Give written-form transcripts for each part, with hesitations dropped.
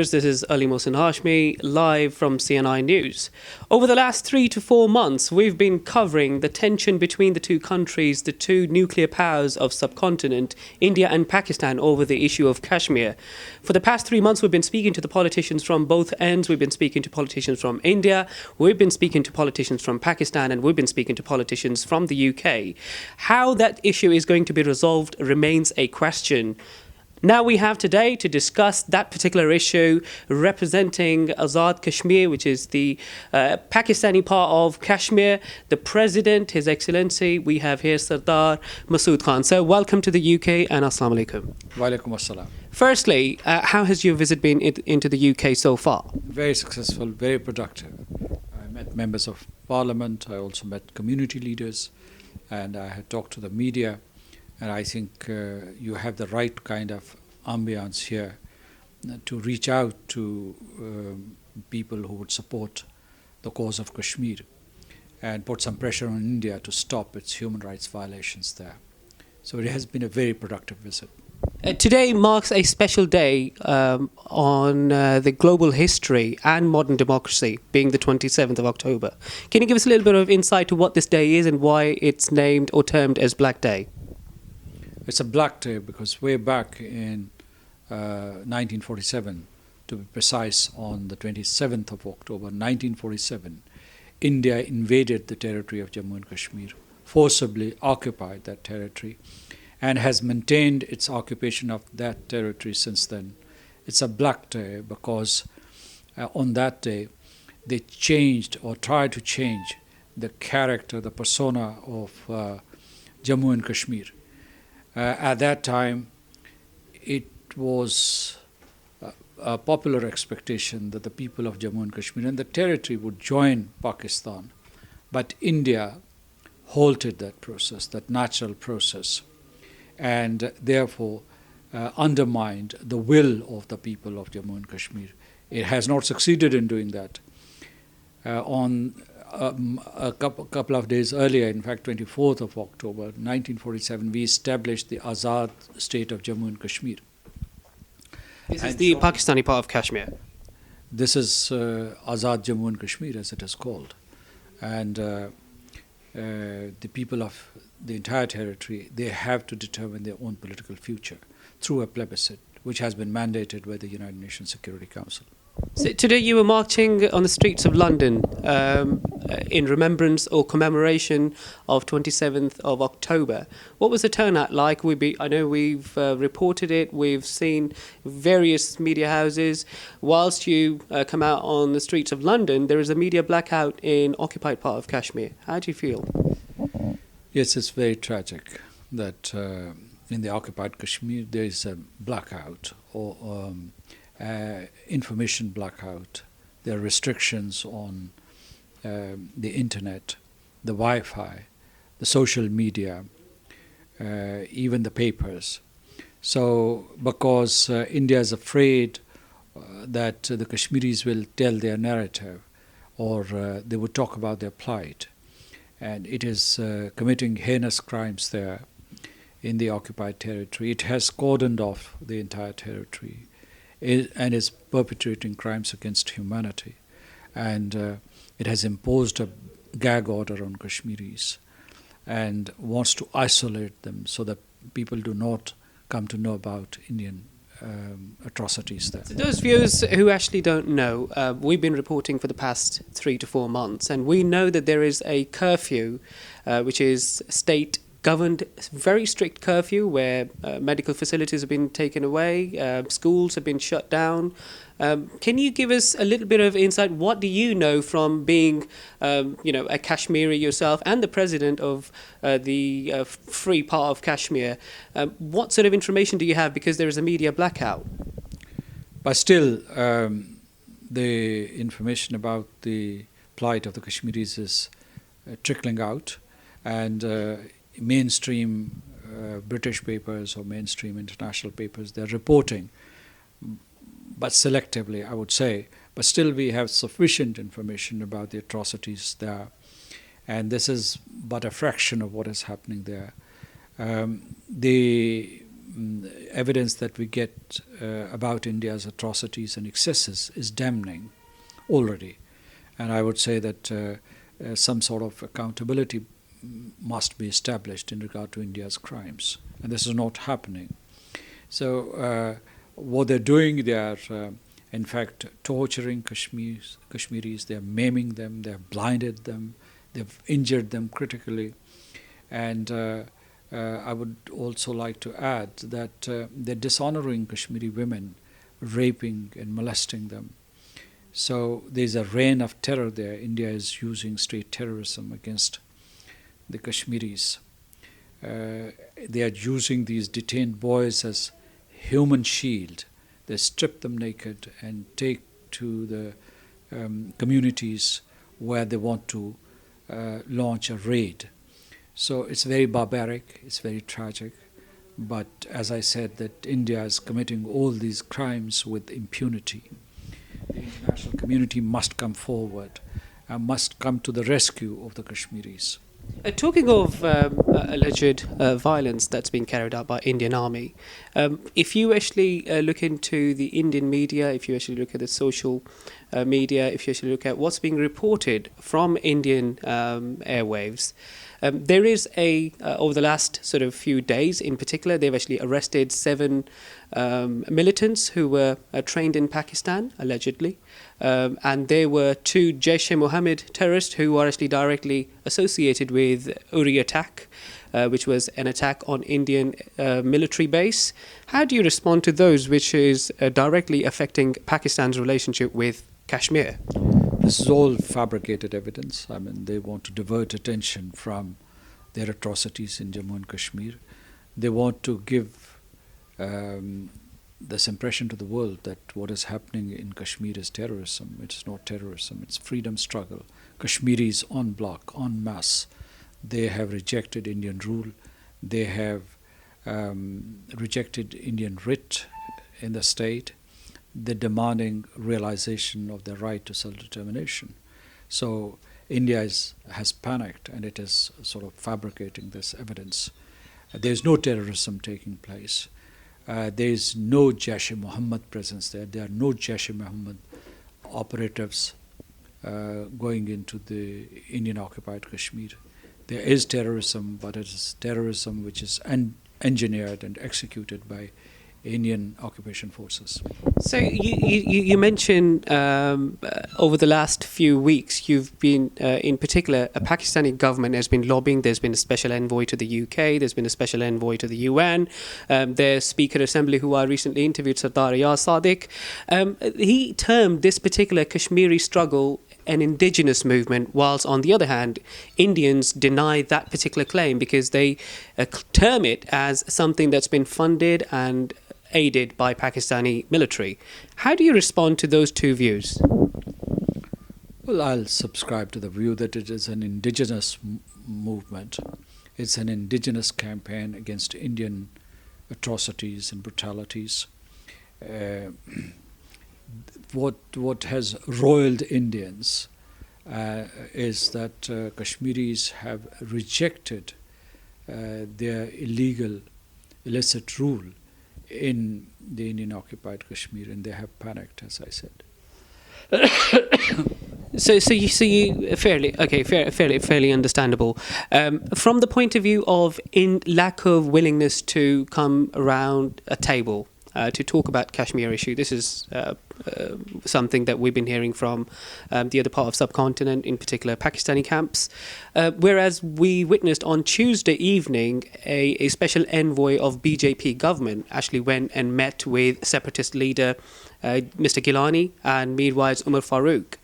This is Mohsin Hashmi, live from CNI News. Over the last 3 to 4 months, we've been covering the tension between the two countries, the two nuclear powers of subcontinent, India and Pakistan, over the issue of Kashmir. For the past 3 months, we've been speaking to the politicians from both ends. We've been speaking to politicians from India, we've been speaking to politicians from Pakistan, and we've been speaking to politicians from the UK. How that issue is going to be resolved remains a question. Now we have today to discuss that particular issue, representing Ajk Kashmir, which is the Pakistani part of Kashmir, the President, His Excellency. We have here Sardar Masood Khan. So welcome to the UK and Assalamu alaikum. Walaikum assalam. Firstly, how has your visit been into the UK so far? Very successful, very productive. I met members of parliament, I also met community leaders, and I had talked to the media. And I think you have the right kind of ambience here to reach out to people who would support the cause of Kashmir and put some pressure on India to stop its human rights violations there. So it has been a very productive visit. Today marks a special day on the global history and modern democracy, being the 27th of October. Can you give us a little bit of insight to what this day is and why it's named or termed as Black Day? It's a black day because way back in 1947, to be precise, on the 27th of October 1947, India invaded the territory of Jammu and Kashmir, forcibly occupied that territory, and has maintained its occupation of that territory since then. It's a black day because on that day they changed or tried to change the character, the persona of Jammu and Kashmir. At that time, it was a popular expectation that the people of Jammu and Kashmir and the territory would join Pakistan. But India halted that process, that natural process, and therefore undermined the will of the people of Jammu and Kashmir. It has not succeeded in doing that. On a couple of days earlier, in fact 24th of October 1947, we established the Azad state of Jammu and Kashmir. This is the Pakistani part of Kashmir. This is Azad Jammu and Kashmir, as it is called. And the people of the entire territory, they have to determine their own political future through a plebiscite, which has been mandated by the United Nations Security Council. So today you were marching on the streets of London in remembrance or commemoration of 27th of October. What was the turnout like? I know we've reported it, we've seen various media houses. Whilst you come out on the streets of London, there is a media blackout in occupied part of Kashmir. How do you feel? Yes, it's very tragic that in the occupied Kashmir there is a blackout or information blackout. There are restrictions on the internet, the Wi-Fi, the social media, even the papers. So because India is afraid that the Kashmiris will tell their narrative or they would talk about their plight, and it is committing heinous crimes there in the occupied territory. It has cordoned off the entire territory and is perpetrating crimes against humanity. And it has imposed a gag order on Kashmiris and wants to isolate them so that people do not come to know about Indian atrocities there. So those viewers who actually don't know, we've been reporting for the past 3 to 4 months, and we know that there is a curfew, which is state-governed, very strict curfew where medical facilities have been taken away, schools have been shut down. Can you give us a little bit of insight? What do you know from being, a Kashmiri yourself and the president of the free part of Kashmir? What sort of information do you have? Because there is a media blackout. But still, the information about the plight of the Kashmiris is trickling out, and mainstream British papers or mainstream international papers, they're reporting, but selectively, I would say. But still we have sufficient information about the atrocities there. And this is but a fraction of what is happening there. The evidence that we get about India's atrocities and excesses is damning already. And I would say that some sort of accountability must be established in regard to India's crimes. And this is not happening. So what they're doing, they are in fact torturing Kashmiris, they're maiming them, they've blinded them, they've injured them critically. And I would also like to add that they're dishonoring Kashmiri women, raping and molesting them. So there's a reign of terror there. India is using state terrorism against the Kashmiris. They are using these detained boys as human shield. They strip them naked and take to the communities where they want to launch a raid. So it's very barbaric, it's very tragic. But as I said, that India is committing all these crimes with impunity. The international community must come forward and must come to the rescue of the Kashmiris. Talking of alleged violence that's been carried out by Indian Army, if you actually look into the Indian media, if you actually look at the social media, if you actually look at what's being reported from Indian airwaves, there is over the last sort of few days in particular, they've actually arrested 7 militants who were trained in Pakistan, allegedly. And there were 2 Jaish-e-Mohammed terrorists who are actually directly associated with Uri attack, which was an attack on Indian military base. How do you respond to those, which is directly affecting Pakistan's relationship with Kashmir? This is all fabricated evidence. I mean, they want to divert attention from their atrocities in Jammu and Kashmir. They want to give this impression to the world that what is happening in Kashmir is terrorism. It's not terrorism, it's freedom struggle. Kashmiris en bloc, en masse, they have rejected Indian rule. They have rejected Indian writ in the state. They're demanding realization of their right to self-determination. So India has panicked, and it is sort of fabricating this evidence. There's no terrorism taking place. There is no Jaish-e-Mohammed presence there. There are no Jaish-e-Mohammed operatives going into the Indian Occupied Kashmir. There is terrorism, but it is terrorism which is engineered and executed by Indian occupation forces. So you mentioned over the last few weeks you've been, in particular, a Pakistani government has been lobbying. There's been a special envoy to the UK. There's been a special envoy to the UN. Their Speaker Assembly, who I recently interviewed, Sardar Ajk Sardar, he termed this particular Kashmiri struggle an indigenous movement, whilst on the other hand, Indians deny that particular claim because they term it as something that's been funded and aided by Pakistani military. How do you respond to those two views? Well, I'll subscribe to the view that it is an indigenous movement. It's an indigenous campaign against Indian atrocities and brutalities. What has roiled Indians is that Kashmiris have rejected their illicit rule in the Indian occupied Kashmir, and they have panicked, as I said. So you fairly understandable. From the point of view of lack of willingness to come around a table to talk about Kashmir issue, this is something that we've been hearing from the other part of subcontinent, in particular Pakistani camps. Whereas we witnessed on Tuesday evening a special envoy of BJP government actually went and met with separatist leader Mr. Gilani and Mirwais Umar Farooq,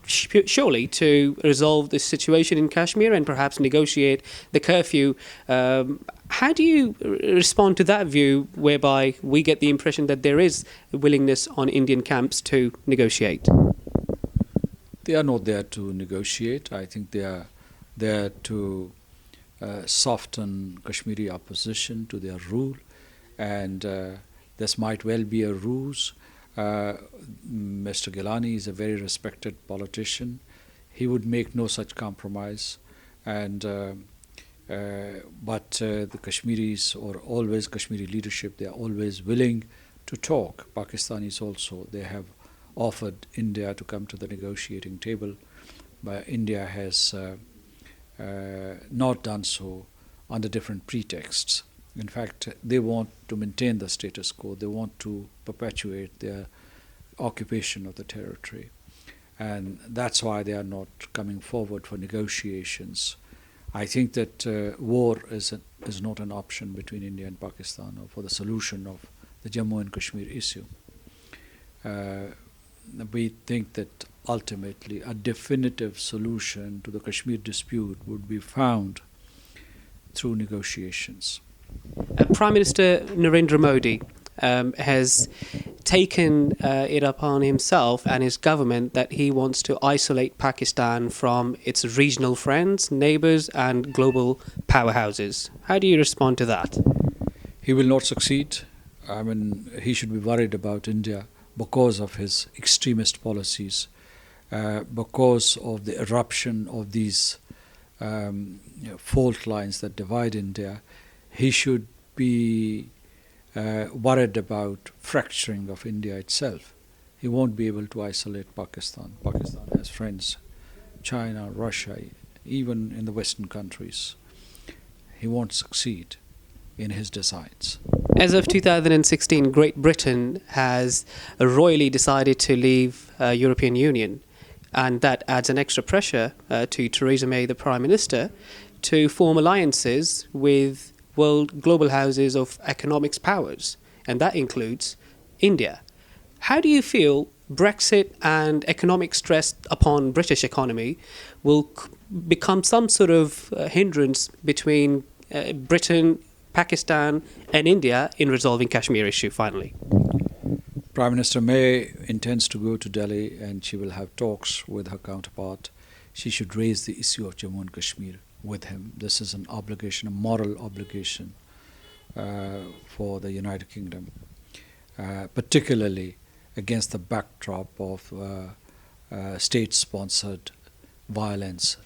surely to resolve the situation in Kashmir and perhaps negotiate the curfew. How do you respond to that view, whereby we get the impression that there is a willingness on Indian camps to negotiate? They are not there to negotiate. I think they are there to soften Kashmiri opposition to their rule, and this might well be a ruse. Mr. Gilani is a very respected politician. He would make no such compromise, and But the Kashmiris, or always Kashmiri leadership, they are always willing to talk. Pakistanis also, they have offered India to come to the negotiating table, but India has not done so under different pretexts. In fact, they want to maintain the status quo. They want to perpetuate their occupation of the territory. And that's why they are not coming forward for negotiations. I think that war is not an option between India and Pakistan or for the solution of the Jammu and Kashmir issue. We think that ultimately a definitive solution to the Kashmir dispute would be found through negotiations. Prime Minister Narendra Modi has taken it upon himself and his government that he wants to isolate Pakistan from its regional friends, neighbours and global powerhouses. How do you respond to that? He will not succeed. I mean, he should be worried about India because of his extremist policies, because of the eruption of these fault lines that divide India. He should be worried about fracturing of India itself. He won't be able to isolate Pakistan. Pakistan has friends, China, Russia, even in the Western countries. He won't succeed in his designs. As of 2016, Great Britain has royally decided to leave European Union, and that adds an extra pressure to Theresa May, the Prime Minister, to form alliances with global houses of economics powers, and that includes India. How do you feel Brexit and economic stress upon British economy will become some sort of hindrance between Britain, Pakistan and India in resolving Kashmir issue finally? Prime Minister May intends to go to Delhi and she will have talks with her counterpart. She should raise the issue of Jammu and Kashmir with him. This is an obligation, a moral obligation for the United Kingdom, particularly against the backdrop of state-sponsored violence,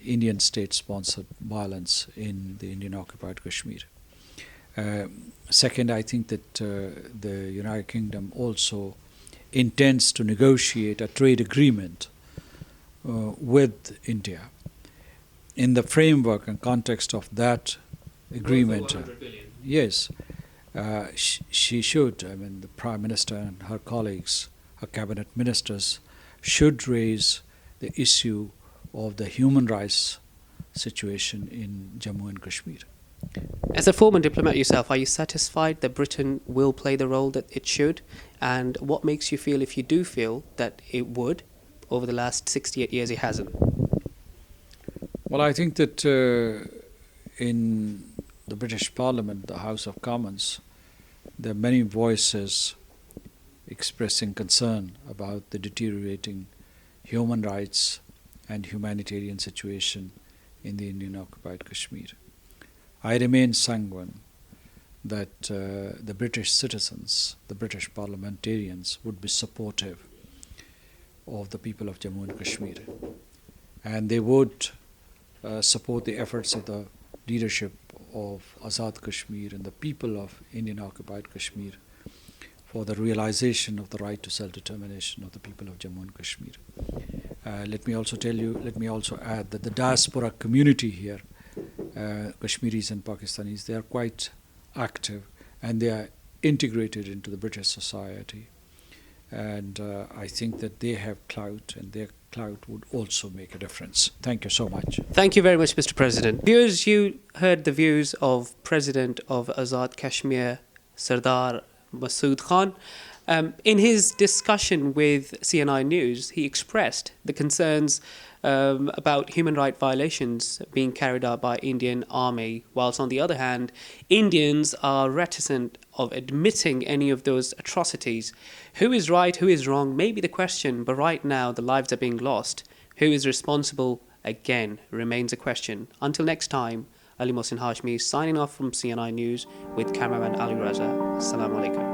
Indian state-sponsored violence in the Indian Occupied Kashmir. Second, I think that the United Kingdom also intends to negotiate a trade agreement with India. In the framework and context of that agreement, yes, she should, I mean, the Prime Minister and her colleagues, her cabinet ministers, should raise the issue of the human rights situation in Jammu and Kashmir. As a former diplomat yourself, are you satisfied that Britain will play the role that it should? And what makes you feel, if you do feel, that it would? Over the last 68 years, it hasn't. Well, I think that in the British Parliament, the House of Commons, there are many voices expressing concern about the deteriorating human rights and humanitarian situation in the Indian Occupied Kashmir. I remain sanguine that the British citizens, the British parliamentarians would be supportive of the people of Jammu and Kashmir, and they would support the efforts of the leadership of Azad Kashmir and the people of Indian Occupied Kashmir for the realization of the right to self-determination of the people of Jammu and Kashmir. Let me also add that the diaspora community here, Kashmiris and Pakistanis, they are quite active and they are integrated into the British society. And I think that they have clout, and their clout would also make a difference. Thank you so much. Thank you very much, Mr. President. Viewers, you heard the views of President of Azad Kashmir, Sardar Masood Khan. In his discussion with CNI News, he expressed the concerns about human rights violations being carried out by Indian army, whilst on the other hand, Indians are reticent of admitting any of those atrocities. Who is right, who is wrong, may be the question, but right now the lives are being lost. Who is responsible, again, remains a question. Until next time, Ali Mohsin Hashmi signing off from CNI News with cameraman Ali Raza. Assalamu alaikum.